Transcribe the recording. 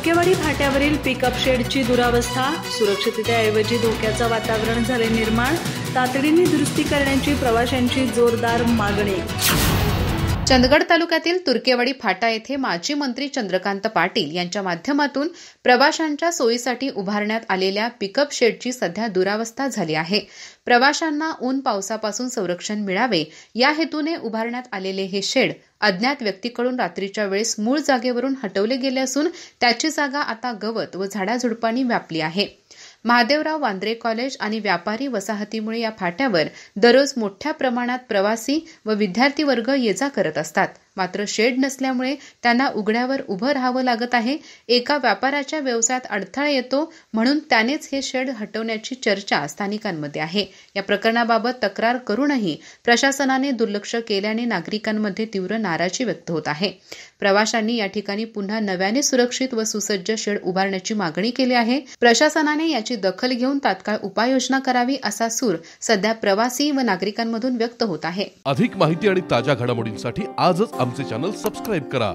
तुर्केवाडी फाट्यावरील pickup शेडची दुरावस्था, सुरक्षिततेऐवजी धोक्याचं वातावरण झाले निर्माण, तातडीने दुरुस्ती करण्याची प्रवाशांची जोरदार मागणी। चंदगड तालुक्यातील तुर्केवाडी फाटा येथे माजी मंत्री चंद्रकांत पाटील यांच्या माध्यमातून प्रवाशांच्या सोयीसाठी उभारण्यात आलेल्या पिकअप शेडची सध्या दुरावस्था झाली आहे। प्रवाशांना ऊन पावसापासून संरक्षण मिळावे या हेतूने उभारण्यात आलेले हे शेड अज्ञात व्यक्तीकडून रात्रीच्या वेळेस मूळ जागेवरून हटवले गेले असून त्याची जागा आता गवत व झाडाझुडपांनी व्यापली आहे। महादेवराव वांद्रे कॉलेज आणि व्यापारी वसाहतीमुळे या फाट्यावर दररोज मोठ्या प्रमाणात प्रवासी व विद्यार्थी वर्ग ये-जा करत असतात। मात्र शेड नसल्यामुळे त्यांना उघड्यावर उभं राहावं लागत आहे। एका व्यापाऱ्याच्या व्यवसायात अडथळा येतो म्हणून त्यानेच हे शेड हटवण्याची चर्चा स्थानिकांमध्ये आहे। या प्रकरणाबाबत तक्रार करूनही प्रशासनाने दुर्लक्ष केल्याने नागरिकांमध्ये तीव्र नाराजी व्यक्त होत आहे। प्रवाशांनी या ठिकाणी पुन्हा नव्याने सुरक्षित व सुसज्ज शेड उभारण्याची मागणी केली आहे। प्रशासनाने याची दखल घेऊन तात्काळ उपाययोजना करावी असा सूर सध्या प्रवासी व नागरिकांमधून व्यक्त होत आहे। अधिक माहिती आणि ताज्या घडामोडींसाठी आजच आमचे चॅनल सबस्क्राइब करा।